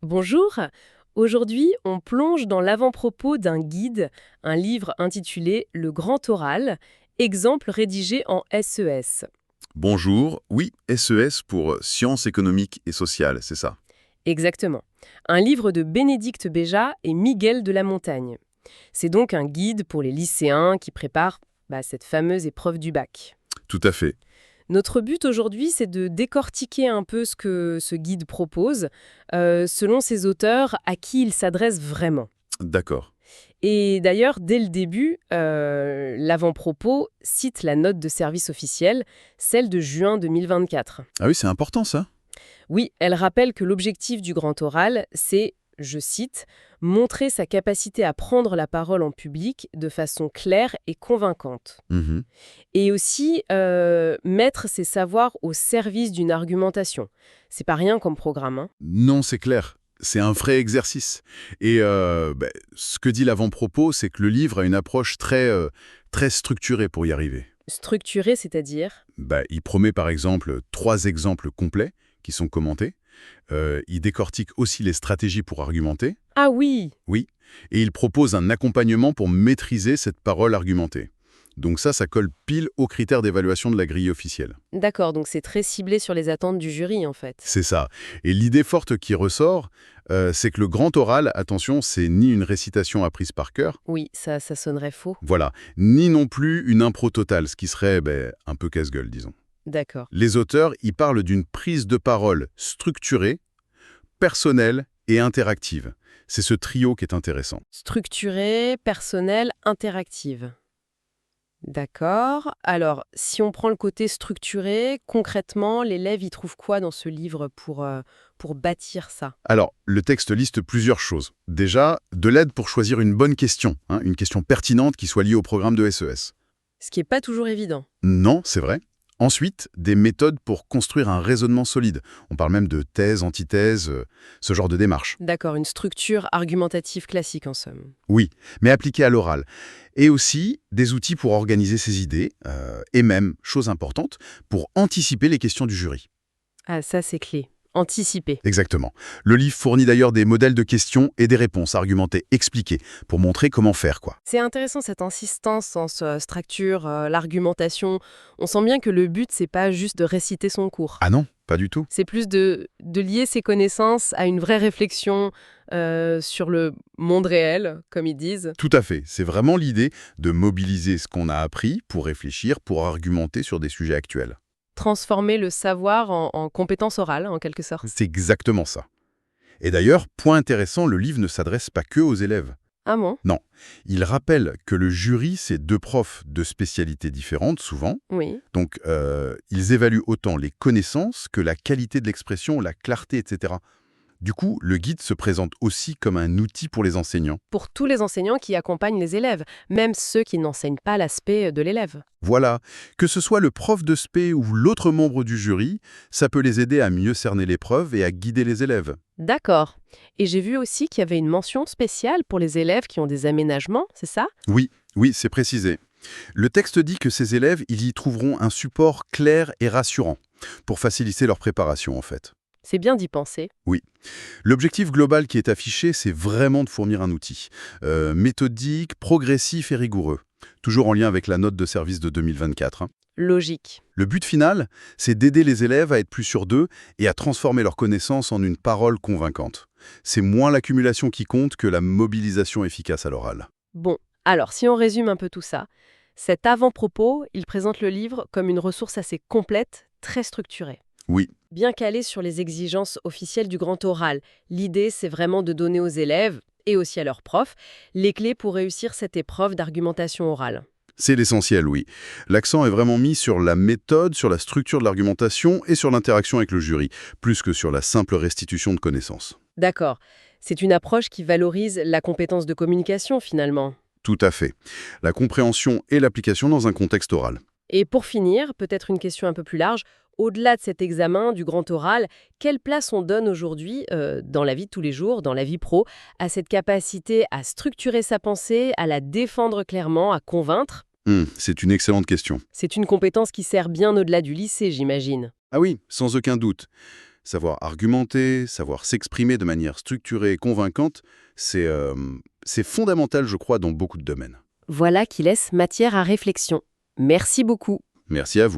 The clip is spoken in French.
Bonjour, aujourd'hui on plonge dans l'avant-propos d'un guide, un livre intitulé Le Grand Oral, exemple rédigé en SES. Bonjour, oui, SES pour Sciences économiques et sociales, c'est ça. Exactement. Un livre de Bénédicte Béja et Miguel de la Montagne. C'est donc un guide pour les lycéens qui préparent cette fameuse épreuve du bac. Tout à fait. Notre but aujourd'hui, c'est de décortiquer un peu ce que ce guide propose, selon ses auteurs à qui il s'adresse vraiment. D'accord. Et d'ailleurs, dès le début, l'avant-propos cite la note de service officielle, celle de juin 2024. Ah oui, c'est important ça. Oui, elle rappelle que l'objectif du grand oral, c'est, je cite, montrer sa capacité à prendre la parole en public de façon claire et convaincante. Mhm. Et aussi, mettre ses savoirs au service d'une argumentation. C'est pas rien comme programme, hein. Non, c'est clair. C'est un vrai exercice. Et ce que dit l'avant-propos, c'est que le livre a une approche très structurée pour y arriver. Structuré, c'est-à-dire. Il promet par exemple 3 exemples complets qui sont commentés. Il décortique aussi les stratégies pour argumenter. Ah oui. Oui. Et il propose un accompagnement pour maîtriser cette parole argumentée. Donc ça colle pile aux critères d'évaluation de la grille officielle. D'accord, donc c'est très ciblé sur les attentes du jury, en fait. C'est ça. Et l'idée forte qui ressort, c'est que le grand oral, attention, c'est ni une récitation apprise par cœur, Oui, ça sonnerait faux. voilà, ni non plus une impro totale, ce qui serait un peu casse-gueule, disons. D'accord. Les auteurs y parlent d'une prise de parole structurée, personnelle et interactive. C'est ce trio qui est intéressant. Structurée, personnelle, interactive. D'accord. Alors, si on prend le côté structuré, concrètement, l'élève y trouve quoi dans ce livre pour bâtir ça? Alors, le texte liste plusieurs choses. Déjà, de l'aide pour choisir une bonne question, une question pertinente qui soit liée au programme de SES. Ce qui n'est pas toujours évident. Non, c'est vrai. Ensuite, des méthodes pour construire un raisonnement solide. On parle même de thèse, antithèse, ce genre de démarche. D'accord, une structure argumentative classique en somme. Oui, mais appliquée à l'oral. Et aussi des outils pour organiser ses idées, et même, chose importante, pour anticiper les questions du jury. Ah, ça c'est clé. Anticiper. Exactement. Le livre fournit d'ailleurs des modèles de questions et des réponses argumentées, expliquées, pour montrer comment faire, quoi. C'est intéressant cette insistance en structure, l'argumentation. On sent bien que le but, c'est pas juste de réciter son cours. Ah non, pas du tout. C'est plus de lier ses connaissances à une vraie réflexion sur le monde réel, comme ils disent. Tout à fait. C'est vraiment l'idée de mobiliser ce qu'on a appris pour réfléchir, pour argumenter sur des sujets actuels. Transformer le savoir en compétence orale, en quelque sorte. C'est exactement ça. Et d'ailleurs, point intéressant, le livre ne s'adresse pas que aux élèves. Ah bon? Non, il rappelle que le jury, c'est 2 profs de spécialités différentes, souvent. Oui. Donc, ils évaluent autant les connaissances que la qualité de l'expression, la clarté, etc. Du coup, le guide se présente aussi comme un outil pour les enseignants. Pour tous les enseignants qui accompagnent les élèves, même ceux qui n'enseignent pas l'aspect de l'élève. Voilà, que ce soit le prof de spé ou l'autre membre du jury, ça peut les aider à mieux cerner l'épreuve et à guider les élèves. D'accord. Et j'ai vu aussi qu'il y avait une mention spéciale pour les élèves qui ont des aménagements, c'est ça? Oui, oui, c'est précisé. Le texte dit que ces élèves, ils y trouveront un support clair et rassurant pour faciliter leur préparation, en fait. C'est bien d'y penser. Oui. L'objectif global qui est affiché, c'est vraiment de fournir un outil méthodique, progressif et rigoureux, toujours en lien avec la note de service de 2024. Logique. Le but final, c'est d'aider les élèves à être plus sûrs d'eux et à transformer leurs connaissances en une parole convaincante. C'est moins l'accumulation qui compte que la mobilisation efficace à l'oral. Bon, alors si on résume un peu tout ça, cet avant-propos, il présente le livre comme une ressource assez complète, très structurée. Oui, Bien calé sur les exigences officielles du grand oral. L'idée, c'est vraiment de donner aux élèves, et aussi à leurs profs, les clés pour réussir cette épreuve d'argumentation orale. c'est l'essentiel, oui. L'accent est vraiment mis sur la méthode, sur la structure de l'argumentation et sur l'interaction avec le jury, plus que sur la simple restitution de connaissances. D'accord. C'est une approche qui valorise la compétence de communication, finalement. Tout à fait. La compréhension et l'application dans un contexte oral. Et pour finir, peut-être une question un peu plus large, au-delà de cet examen du grand oral, quelle place on donne aujourd'hui, dans la vie de tous les jours, dans la vie pro, à cette capacité à structurer sa pensée, à la défendre clairement, à convaincre? C'est une excellente question. C'est une compétence qui sert bien au-delà du lycée, j'imagine. Ah oui, sans aucun doute. Savoir argumenter, savoir s'exprimer de manière structurée et convaincante, c'est fondamental, je crois, dans beaucoup de domaines. Voilà qui laisse matière à réflexion. Merci beaucoup. Merci à vous.